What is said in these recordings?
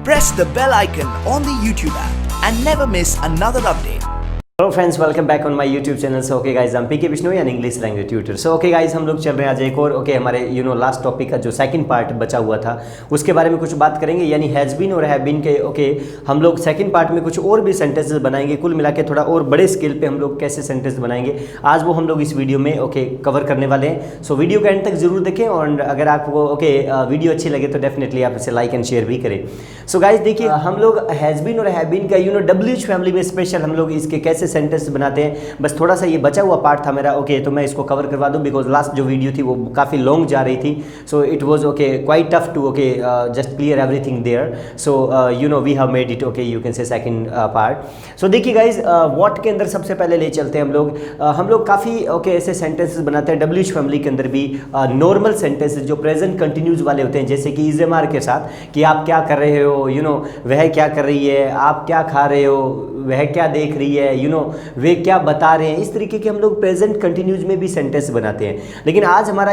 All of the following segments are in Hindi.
Press the bell icon on the YouTube app and never miss another update. Hello friends, welcome back on my YouTube channel. So okay guys, हम PK Vishnu and English language tutor. So okay guys, हम लोग चल रहे हैं आज एक और हमारे लास्ट टॉपिक का जो सेकंड पार्ट बचा हुआ था उसके बारे में कुछ बात करेंगे, यानी हैज़ बीन और हैव बीन के हम लोग सेकंड पार्ट में कुछ और भी सेंटेंसेस बनाएंगे। कुल मिला के थोड़ा और बड़े स्केल पे हम लोग कैसे सेंटेंस बनाएंगे आज वो हम लोग इस वीडियो में कवर करने वाले हैं। सो वीडियो के एंड तक जरूर देखें और अगर आपको वीडियो अच्छी लगे तो डेफिनेटली आप इसे लाइक एंड शेयर भी करें। सो गाइज देखिए, हम लोग हैज़ बीन और हैव बीन का डब्ल्यूएच फैमिली में स्पेशल हम लोग इसके कैसे सेंटेंस बनाते हैं, बस थोड़ा सा ये बचा हुआ पार्ट था मेरा। तो मैं इसको कवर करवा दूं बिकॉज लास्ट जो वीडियो थी वो काफ़ी लॉन्ग जा रही थी। So it was quite tough to just clear everything there. So we have made it you can say second part. So देखिए गाइज, व्हाट के अंदर सबसे पहले ले चलते हैं हम लोग काफ़ी ऐसे सेंटेंसेस बनाते हैं डब्ल्यूएच फैमिली के अंदर भी। नॉर्मल सेंटेंसेस जो प्रेजेंट कंटिन्यूज वाले होते हैं, जैसे कि इज़ के साथ कि आप क्या कर रहे हो, वह क्या कर रही है, आप क्या खा रहे हो, वह क्या देख रही है, वे क्या बता रहे हैं। इस तरीके के हम लोग प्रेजेंट कंटिन्यूज में भी सेंटेंस बनाते हैं। लेकिन आज हमारा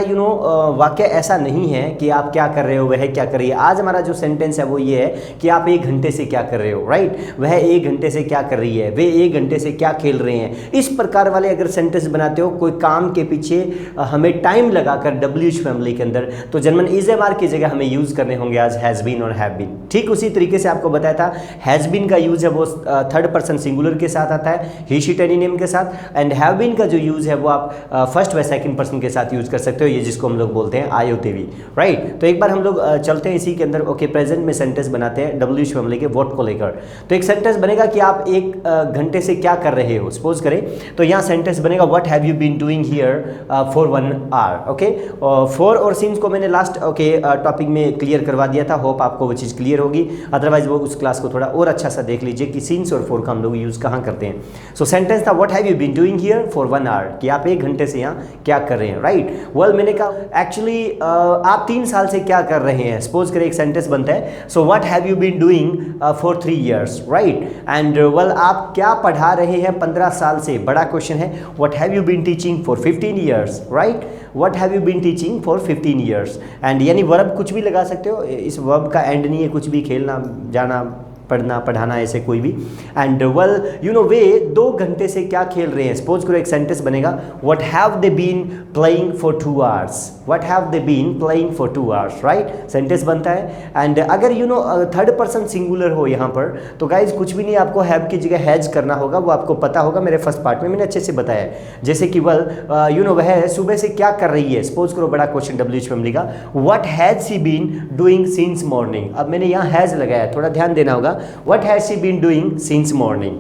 वाक्य ऐसा नहीं है कि आप क्या कर रहे हो, वह क्या कर रही है। आज हमारा जो सेंटेंस है वो ये है कि आप 1 घंटे से क्या कर रहे हो, राइट। वह 1 घंटे से क्या कर रही है, वे 1 घंटे से क्या खेल रहे हैं। इस प्रकार वाले अगर सेंटेंस बनाते हो कोई काम के पीछे हमें टाइम लगाकर डब्ल्यूएच फैमिली के अंदर, तो जनरल इज की जगह हमें यूज करने होंगे आज हैज़ बीन और हैव बीन। ठीक उसी तरीके से आपको बताया था हैज़ बीन का यूज है वो थर्ड पर्सन सिंगुलर के साथ आता है, ही शी एनी नेम के साथ। एंड हैव बीन का जो यूज है वो आप फर्स्ट व सेकंड पर्सन के साथ यूज कर सकते हो, ये जिसको हम लोग बोलते हैं आयोतेवी, राइट। तो एक बार हम लोग चलते हैं इसी के अंदर प्रेजेंट में सेंटेंस बनाते हैं डब्ल्यूएच फैमिली के व्हाट को लेकर। तो एक सेंटेंस बनेगा कि आप 1 घंटे से क्या कर रहे हो, सपोज करें। तो यहाँ सेंटेंस बनेगा what have you been doing here for 1 hour. For और सिंस को मैंने लास्ट टॉपिक में क्लियर करवा दिया था, होप आपको वो चीज़ क्लियर होगी। अदरवाइज वो उस क्लास को थोड़ा और अच्छा सा देख लीजिए कि सिंस और फॉर का हम लोग यूज कहाँ करते हैं। सो सेंटेंस था what have you been doing here for 1 hour, कि आप 1 घंटे से यहाँ क्या कर रहे हैं, राइट। वेल मैंने कहा एक्चुअली आप 3 साल से क्या कर रहे हैं, सपोज करें एक सेंटेंस बनता है। So what have you been doing for 3 years, right. And well आप क्या पढ़ा रहे हैं 15 साल से, बड़ा क्वेश्चन है। What have you been teaching for 15 years, right. What have you been teaching for 15 years. And यानी वर्ब कुछ भी लगा सकते हो, इस वर्ब का एंड नहीं है, कुछ भी खेलना जाना पढ़ना पढ़ाना ऐसे कोई भी। एंड वेल वे 2 घंटे से क्या खेल रहे हैं, सपोज करो एक सेंटेंस बनेगा what have they been playing for 2 hours, what have they been playing for 2 hours, right. Sentence बनता है। एंड अगर थर्ड पर्सन सिंगुलर हो यहाँ पर, तो गाइज कुछ भी नहीं, आपको हैव की जगह हैज करना होगा, वो आपको पता होगा, मेरे फर्स्ट पार्ट में मैंने अच्छे से बताया है। जैसे कि वह सुबह से क्या कर रही है, सपोज करो बड़ा क्वेश्चन डब्ल्यूएच फैमिली का, what has she been doing since morning. अब मैंने यहाँ हैज लगाया, थोड़ा ध्यान देना होगा। What has she been doing since morning?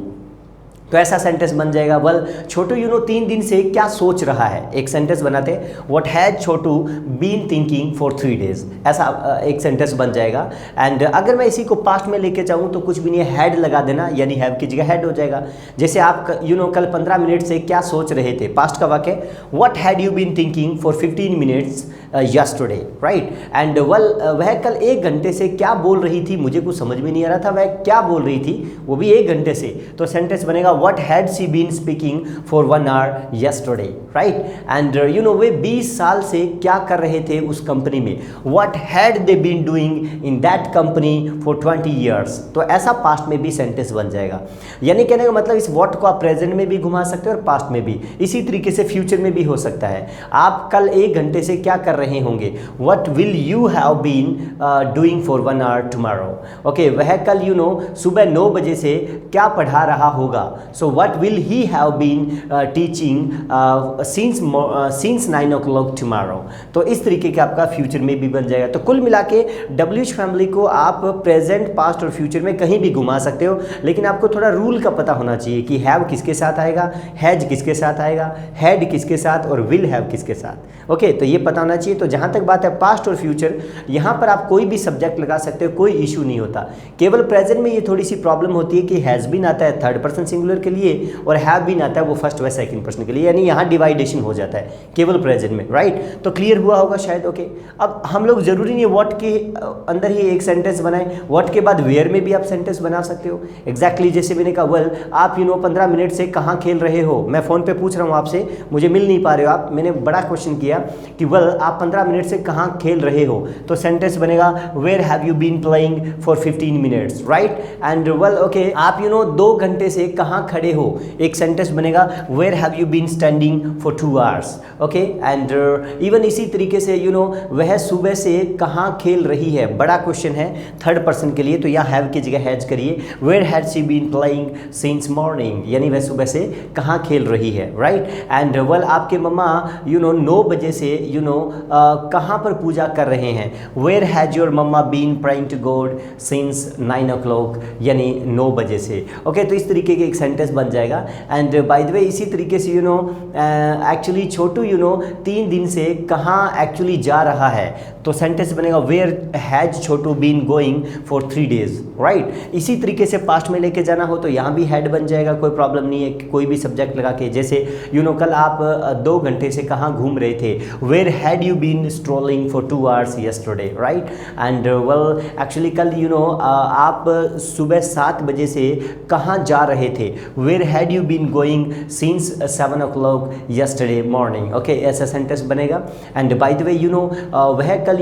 तो ऐसा सेंटेंस बन जाएगा। वेल छोटू 3 दिन से क्या सोच रहा है, एक सेंटेंस बनाते हैं what has Chhotu been thinking for 3 days, ऐसा एक सेंटेंस बन जाएगा। एंड अगर मैं इसी को पास्ट में लेके जाऊँ तो कुछ भी नहीं है, हैड लगा देना, यानी हैव की जगह हैड हो जाएगा। जैसे आप कल 15 मिनट से क्या सोच रहे थे, पास्ट का वाक्य what had you been thinking for 15 minutes yesterday, right. And well वह कल 1 घंटे से क्या बोल रही थी, मुझे कुछ समझ में नहीं आ रहा था वह क्या बोल रही थी, वो भी 1 घंटे से। तो सेंटेंस बनेगा what had she been speaking for 1 hour yesterday, right. And वे 20 साल से क्या कर रहे थे उस कंपनी में, what had they been doing in that company for 20 years। तो ऐसा पास्ट में भी सेंटेंस बन जाएगा। यानी कहने का मतलब इस what को आप प्रेजेंट में भी घुमा सकते हो और पास्ट में भी, इसी तरीके से फ्यूचर में भी हो सकता है। आप कल 1 घंटे से क्या कर रहे होंगे, what will you have been doing for 1 hour tomorrow। Okay, वह कल सुबह 9 बजे से क्या पढ़ा रहा होगा, so what will he have been teaching since 9 o'clock tomorrow। तो इस तरीके का आपका फ्यूचर में भी बन जाएगा। तो कुल मिला के डब्ल्यूएच फैमिली को आप प्रेजेंट, पास्ट और फ्यूचर में कहीं भी घुमा सकते हो, लेकिन आपको थोड़ा रूल का पता होना चाहिए कि हैव किसके साथ आएगा, हैज किसके साथ आएगा, हैड किसके साथ और विल हैव किसके साथ। ओके, तो ये पता होना चाहिए। तो जहाँ तक बात है पास्ट और फ्यूचर, यहाँ पर आप कोई भी सब्जेक्ट लगा सकते हो, कोई इशू नहीं होता। केवल प्रेजेंट में ये थोड़ी सी प्रॉब्लम होती है कि हैज़ बीन आता है थर्ड पर्सन सिंगुलर के लिए और हैव बीन आता है वो फर्स्ट व सेकंड पर्सन के लिए, यानी यहाँ डिवाइडेशन हो जाता है केवल प्रेजेंट में, राइट। तो क्लियर हुआ होगा शायद। ओके, अब हम लोग जरूरी नहीं है व्हाट के अंदर ही एक सेंटेंस बनाएं, व्हाट के बाद वेयर में भी आप सेंटेंस बना सकते हो। एग्जैक्टली जैसे मैंने कहा वेल आप 15 मिनट से कहाँ खेल रहे हो, मैं फ़ोन पे पूछ रहा हूँ आपसे, मुझे मिल नहीं पा रहे हो आप, मैंने बड़ा क्वेश्चन किया कि वेल आप 15 मिनट से कहाँ खेल रहे हो, तो सेंटेंस बनेगा where have you been playing for 15 minutes, right. And well okay, आप 2 घंटे से कहाँ खड़े हो, एक सेंटेंस बनेगा where have you been standing for 2 hours, okay. And even इसी तरीके से वह सुबह से कहाँ खेल रही है, बड़ा क्वेश्चन है थर्ड पर्सन के लिए, तो यहाँ हैव की जगह हैज करिए, where has she been playing since morning, यानी वह सुबह से कहाँ खेल रही है, राइट। एंड वेल आपके मम्मा 9 बजे से कहाँ पर पूजा कर रहे हैं, where has your mamma been praying to God since 9 o'clock, यानी 9 बजे से, ओके। तो इस तरीके के एक सेंटेंस बन जाएगा। एंड बाय द वे इसी तरीके से एक्चुअली छोटू 3 दिन से कहाँ एक्चुअली जा रहा है, तो सेंटेंस बनेगा where has Chhotu been going for 3 days, right. इसी तरीके से पास्ट में लेके जाना हो तो यहाँ भी हैड बन जाएगा, कोई प्रॉब्लम नहीं है, कोई भी सब्जेक्ट लगा के। जैसे कल आप 2 घंटे से कहाँ घूम रहे थे, where had you been strolling for 2 hours yesterday, right. And well actually कल आप सुबह 7 बजे से कहाँ जा रहे थे, where had you been going since 7 o'clock yesterday morning, okay, ऐसा सेंटेंस बनेगा। एंड बाय द वे वह कल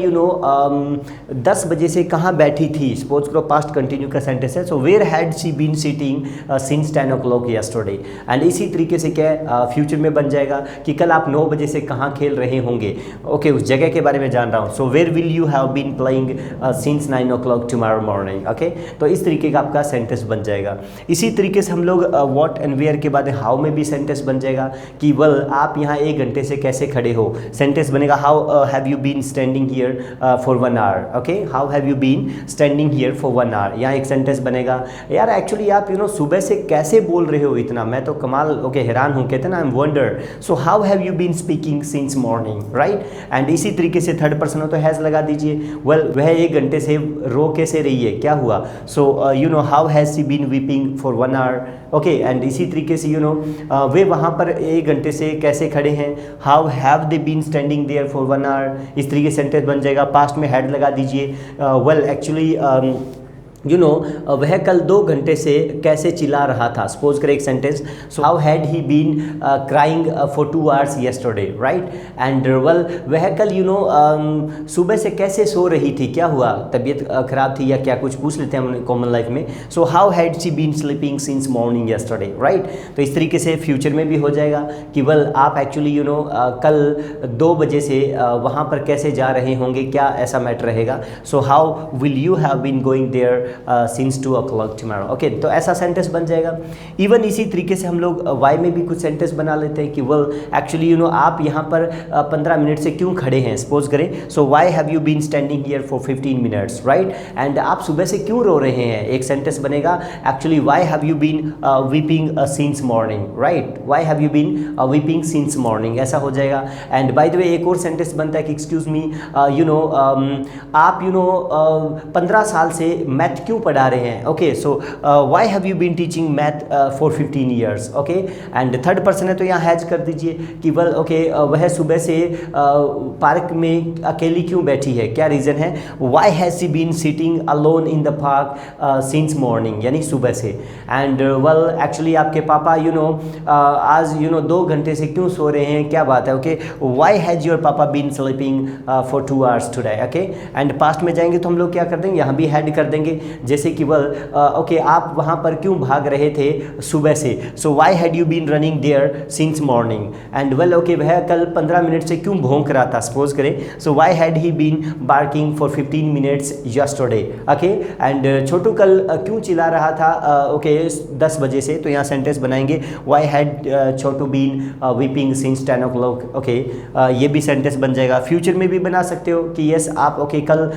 10 बजे से कहाँ बैठी थी, सपोज करो पास्ट कंटिन्यू का सेंटेंस है, so where had she been sitting since 10 o'clock yesterday। And इसी तरीके से क्या फ्यूचर में बन जाएगा कि कल आप 9 बजे से कहाँ खेल रहे होंगे, ओके, उस जगह के बारे में जान रहा हूँ, so where will you have been playing since 9 o'clock tomorrow morning, okay. तो इस तरीके का आपका सेंटेंस बन जाएगा। इसी तरीके से हम लोग व्हाट एंड वेयर के बाद हाउ में भी सेंटेंस बन जाएगा कि वेल आप यहाँ 1 घंटे से कैसे खड़े हो, सेंटेंस बनेगा how have you been standing here for 1 hour, okay, how have you been standing here for 1 hour। यहाँ एक सेंटेंस बनेगा यार एक्चुअली आप सुबह से कैसे बोल रहे हो इतना, मैं तो कमाल, ओके, हैरान हूँ, कहते हैं ना I am wonder, so how have you been speaking since morning, right. And इसी तरीके से थर्ड पर्सन हो तो हैज़ लगा दीजिए, वेल वह 1 घंटे से रो कैसे रही है, क्या हुआ, so how has she been weeping for 1 hour, okay. And इसी तरीके से वे वहाँ पर 1 घंटे से कैसे खड़े हैं, how have they been standing there for 1 hour, इस तरीके से सेंटेंस बन जाएगा। पास्ट में हैड लगा दीजिए, वेल एक्चुअली वह कल 2 घंटे से कैसे चिल्ला रहा था, सपोज करें एक sentence, so how had he been crying for 2 hours yesterday, right. And well वह कल सुबह से कैसे सो रही थी, क्या हुआ, तबीयत खराब थी या क्या, कुछ पूछ लेते हैं हम कॉमन लाइफ में, so how had she been sleeping since morning yesterday, right. तो इस तरीके से फ्यूचर में भी हो जाएगा कि वेल आप एक्चुअली कल 2 बजे से वहाँ पर कैसे जा रहे होंगे, क्या ऐसा मैटर रहेगा, so how will you have been going there since 2 o'clock tomorrow, okay. तो ऐसा सेंटेंस बन जाएगा। इवन इसी तरीके से हम लोग वाई में भी कुछ सेंटेंस बना लेते हैं कि वेल एक्चुअली आप यहाँ पर 15 मिनट से क्यों खड़े हैं, सपोज करें, so why have you been standing here for 15 minutes, right. And आप सुबह से क्यों रो रहे हैं, एक सेंटेंस बनेगा actually why have you been weeping since morning, right, why have you been weeping since morning, ऐसा हो जाएगा। एंड बाय द वे एक और सेंटेंस बनता है कि एक्सक्यूज मी आप 15 साल से मैथ क्यों पढ़ा रहे हैं, okay, so why have you been teaching math for 15 years, okay. And third person है तो यहाँ हैज कर दीजिए कि वेल ओके वह सुबह से पार्क में अकेली क्यों बैठी है, क्या रीज़न है, why has she been sitting alone in the park since morning, यानी सुबह से। एंड वेल एक्चुअली आपके पापा आज 2 घंटे से क्यों सो रहे हैं, क्या बात है, okay, why has your papa been sleeping for 2 hours today, okay. And past में जाएंगे तो हम लोग क्या कर देंगे, यहाँ भी हैड कर देंगे, जैसे कि वेल ओके आप वहाँ पर क्यों भाग रहे थे सुबह से, so why had you been running there since morning. And well okay वह कल 15 मिनट से क्यों भौंक रहा था, सपोज करें, so why had he been barking for 15 minutes yesterday, okay. And Chhotu कल क्यों चिल्ला रहा था, ओके 10 बजे से, तो यहाँ सेंटेंस बनाएंगे why had Chhotu been weeping since 10 o'clock, okay. ये भी सेंटेंस बन जाएगा। फ्यूचर में भी बना सकते हो कि यस आप ओके कल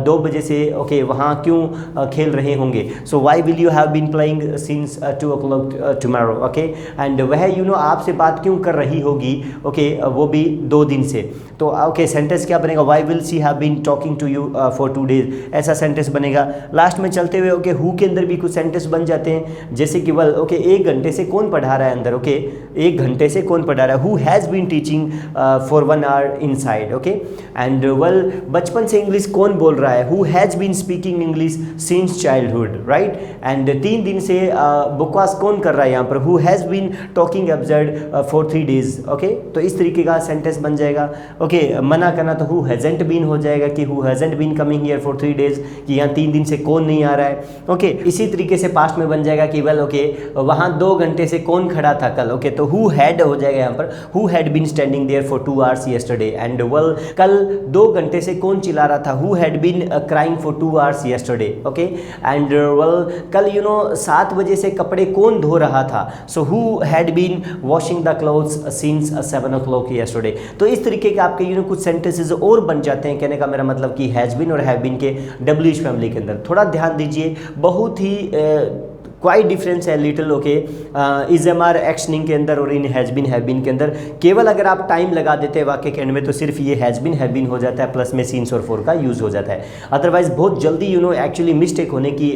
2 बजे से ओके वहाँ क्यों खेल रहे होंगे, so why will you have been playing since 2 o'clock tomorrow, okay. And वह आपसे बात क्यों कर रही होगी, ओके, वो भी 2 दिन से, तो ओके सेंटेंस क्या बनेगा, why will she have been talking to you for 2 days, ऐसा सेंटेंस बनेगा। लास्ट में चलते हुए ओके हु के अंदर भी कुछ सेंटेंस बन जाते हैं, जैसे कि वेल ओके 1 घंटे से कौन पढ़ा रहा है अंदर, ओके 1 घंटे से कौन पढ़ा रहा है, who has been teaching for 1 hour inside, okay. And well बचपन से इंग्लिश कौन बोल रहा है, who has been speaking English since childhood, right. And 3 दिन से बकवास कौन कर रहा है यहाँ पर, who has been talking absurd for 3 days, okay. तो इस तरीके का सेंटेंस बन जाएगा, ओके। मना करना तो हु हैज़ेंट बीन हो जाएगा कि who hasn't been coming here for 3 days, कि यहाँ 3 दिन से कौन नहीं आ रहा है, ओके। इसी तरीके से पास्ट में बन जाएगा कि वेल ओके वहाँ 2 घंटे से कौन खड़ा था कल, ओके। तो हु हैड हो जाएगा यहाँ पर, who had been standing there for 2 hours yesterday. And well कल 2 घंटे से कौन चिल्ला रहा था, who had been crying for 2 hours yesterday, okay. And well कल 7 बजे से कपड़े कौन धो रहा था, so who had been washing the clothes since 7 o'clock yesterday. तो इस तरीके के आपके कुछ सेंटेंसेस और बन जाते हैं। कहने का मेरा मतलब कि हैज़ बीन और हैव बीन के डब्ल्यूएच फैमिली के अंदर थोड़ा ध्यान दीजिए, बहुत ही क्वाइट डिफरेंस है little, okay. Is am are एक्शनिंग के अंदर और इन हैज़ बीन हैव बीन के अंदर केवल अगर आप टाइम लगा देते हैं वाक्य के एंड में तो सिर्फ ये हैज़ बीन हैव बीन हो जाता है, प्लस में सीन्स और फॉर का यूज़ हो जाता है। अदरवाइज बहुत जल्दी एक्चुअली मिस्टेक होने की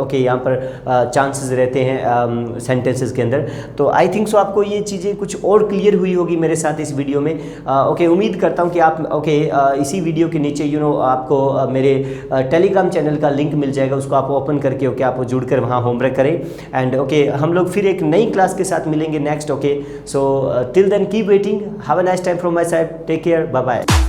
ओके यहाँ पर चांसेस रहते हैं सेंटेंसेस के अंदर। तो आई थिंक सो आपको ये चीज़ें कुछ और क्लियर हुई होगी मेरे साथ इस वीडियो में, ओके। उम्मीद करता हूँ कि आप ओके इसी वीडियो के नीचे आपको मेरे टेलीग्राम चैनल का लिंक मिल जाएगा, उसको आप ओपन करके ओके आप जुड़कर वहाँ होमवर्क करें। एंड ओके हम लोग फिर एक नई क्लास के साथ मिलेंगे next, okay. So till then keep waiting, have a nice time from my side, take care, bye bye.